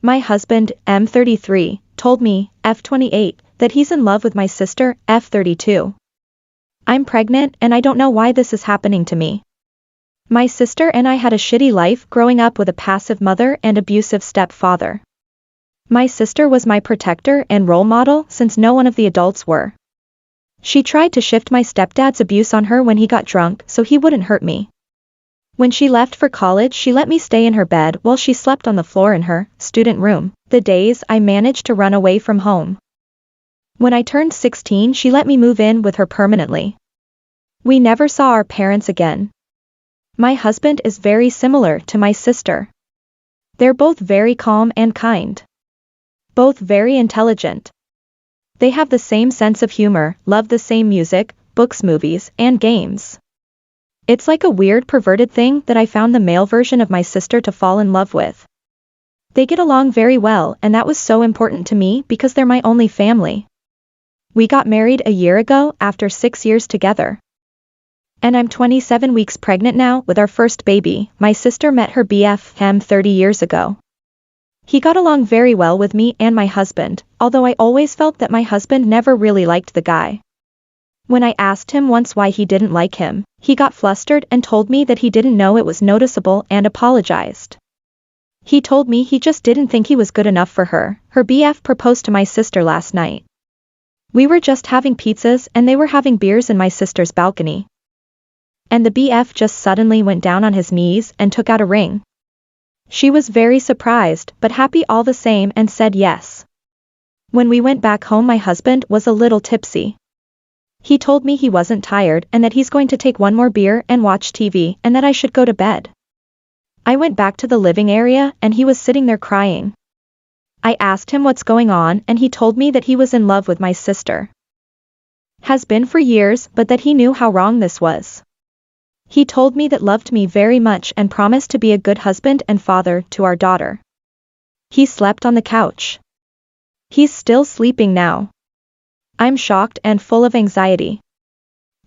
My husband, M33, told me, F28, that he's in love with my sister, F32. I'm pregnant and I don't know why this is happening to me. My sister and I had a shitty life growing up with a passive mother and abusive stepfather. My sister was my protector and role model since no one of the adults were. She tried to shift my stepdad's abuse on her when he got drunk so he wouldn't hurt me. When she left for college, she let me stay in her bed while she slept on the floor in her student room, the days I managed to run away from home. When I turned 16, she let me move in with her permanently. We never saw our parents again. My husband is very similar to my sister. They're both very calm and kind. Both very intelligent. They have the same sense of humor, love the same music, books, movies, and games. It's like a weird perverted thing that I found the male version of my sister to fall in love with. They get along very well, and that was so important to me because they're my only family. We got married a year ago after 6 years together. And I'm 27 weeks pregnant now with our first baby. My sister met her BF 30 years ago. He got along very well with me and my husband, although I always felt that my husband never really liked the guy. When I asked him once why he didn't like him, he got flustered and told me that he didn't know it was noticeable and apologized. He told me he just didn't think he was good enough for her. Her BF proposed to my sister last night. We were just having pizzas and they were having beers in my sister's balcony. And the BF just suddenly went down on his knees and took out a ring. She was very surprised but happy all the same and said yes. When we went back home, my husband was a little tipsy. He told me he wasn't tired and that he's going to take one more beer and watch TV and that I should go to bed. I went back to the living area and he was sitting there crying. I asked him what's going on and he told me that he was in love with my sister. Has been for years, but that he knew how wrong this was. He told me that loved me very much and promised to be a good husband and father to our daughter. He slept on the couch. He's still sleeping now. I'm shocked and full of anxiety.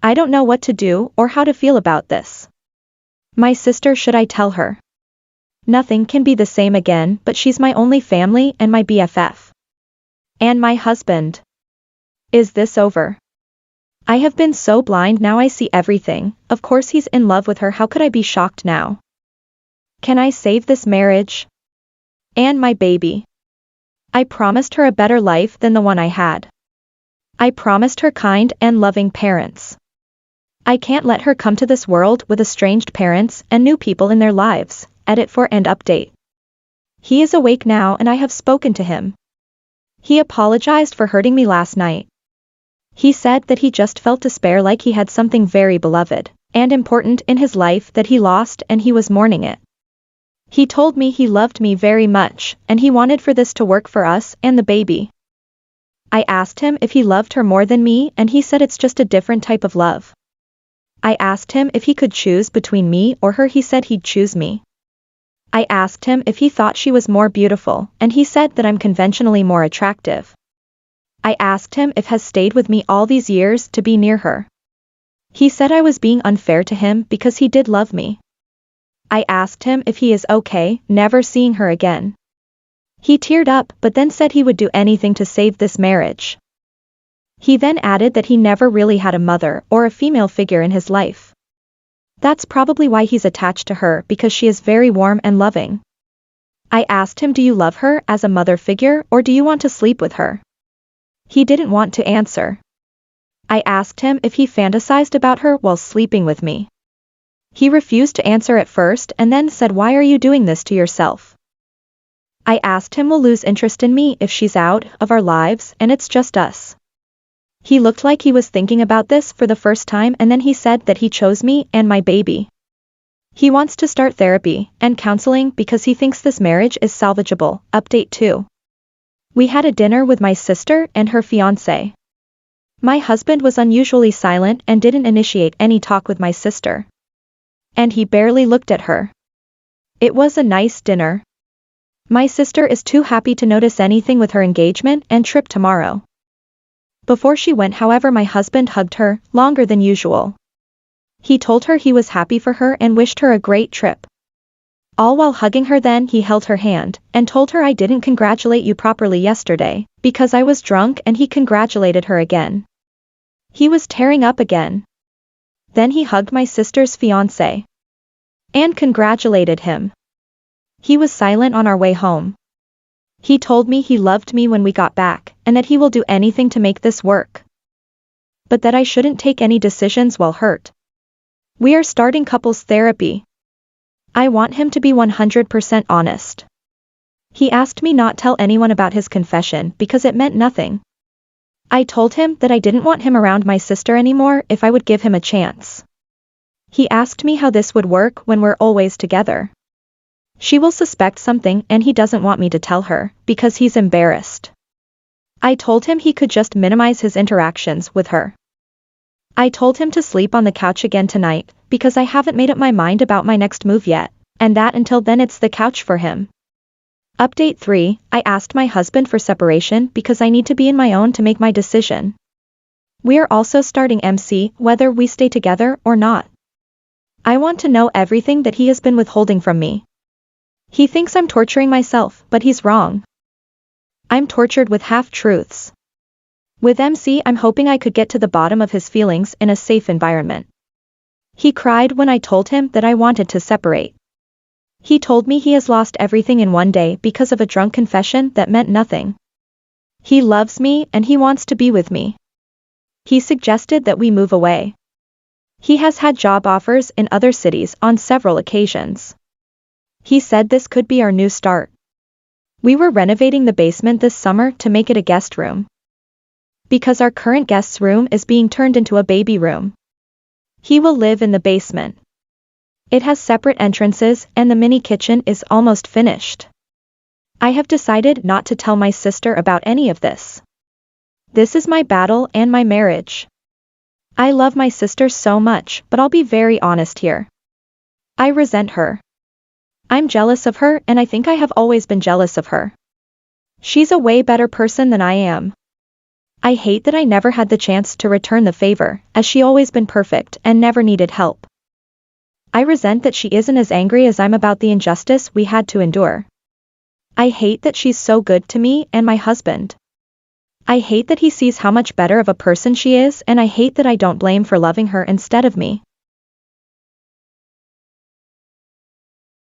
I don't know what to do or how to feel about this. My sister, should I tell her? Nothing can be the same again, but she's my only family and my BFF. And my husband. Is this over? I have been so blind, now I see everything. Of course he's in love with her, how could I be shocked now? Can I save this marriage? And my baby? I promised her a better life than the one I had. I promised her kind and loving parents. I can't let her come to this world with estranged parents and new people in their lives. Edit for and update. He is awake now and I have spoken to him. He apologized for hurting me last night. He said that he just felt despair, like he had something very beloved and important in his life that he lost and he was mourning it. He told me he loved me very much and he wanted for this to work for us and the baby. I asked him if he loved her more than me and he said it's just a different type of love. I asked him if he could choose between me or her, he said he'd choose me. I asked him if he thought she was more beautiful and he said that I'm conventionally more attractive. I asked him if has stayed with me all these years to be near her. He said I was being unfair to him because he did love me. I asked him if he is okay never seeing her again. He teared up but then said he would do anything to save this marriage. He then added that he never really had a mother or a female figure in his life. That's probably why he's attached to her, because she is very warm and loving. I asked him, do you love her as a mother figure or do you want to sleep with her? He didn't want to answer. I asked him if he fantasized about her while sleeping with me. He refused to answer at first and then said, why are you doing this to yourself? I asked him, will lose interest in me if she's out of our lives and it's just us. He looked like he was thinking about this for the first time and then he said that he chose me and my baby. He wants to start therapy and counseling because he thinks this marriage is salvageable. Update 2. We had a dinner with my sister and her fiancé. My husband was unusually silent and didn't initiate any talk with my sister. And he barely looked at her. It was a nice dinner. My sister is too happy to notice anything with her engagement and trip tomorrow. Before she went, however, my husband hugged her longer than usual. He told her he was happy for her and wished her a great trip. All while hugging her. Then he held her hand and told her I didn't congratulate you properly yesterday because I was drunk, and he congratulated her again. He was tearing up again. Then he hugged my sister's fiancé and congratulated him. He was silent on our way home. He told me he loved me when we got back and that he will do anything to make this work, but that I shouldn't take any decisions while hurt. We are starting couples therapy. I want him to be 100% honest. He asked me not tell anyone about his confession because it meant nothing. I told him that I didn't want him around my sister anymore if I would give him a chance. He asked me how this would work when we're always together. She will suspect something and he doesn't want me to tell her because he's embarrassed. I told him he could just minimize his interactions with her. I told him to sleep on the couch again tonight because I haven't made up my mind about my next move yet, and that until then it's the couch for him. Update 3, I asked my husband for separation because I need to be in my own to make my decision. We are also starting MC whether we stay together or not. I want to know everything that he has been withholding from me. He thinks I'm torturing myself, but he's wrong. I'm tortured with half-truths. With MC, I'm hoping I could get to the bottom of his feelings in a safe environment. He cried when I told him that I wanted to separate. He told me he has lost everything in one day because of a drunk confession that meant nothing. He loves me and he wants to be with me. He suggested that we move away. He has had job offers in other cities on several occasions. He said this could be our new start. We were renovating the basement this summer to make it a guest room, because our current guest's room is being turned into a baby room. He will live in the basement. It has separate entrances and the mini kitchen is almost finished. I have decided not to tell my sister about any of this. This is my battle and my marriage. I love my sister so much, but I'll be very honest here. I resent her. I'm jealous of her, and I think I have always been jealous of her. She's a way better person than I am. I hate that I never had the chance to return the favor, as she always been perfect and never needed help. I resent that she isn't as angry as I'm about the injustice we had to endure. I hate that she's so good to me and my husband. I hate that he sees how much better of a person she is, and I hate that I don't blame for loving her instead of me.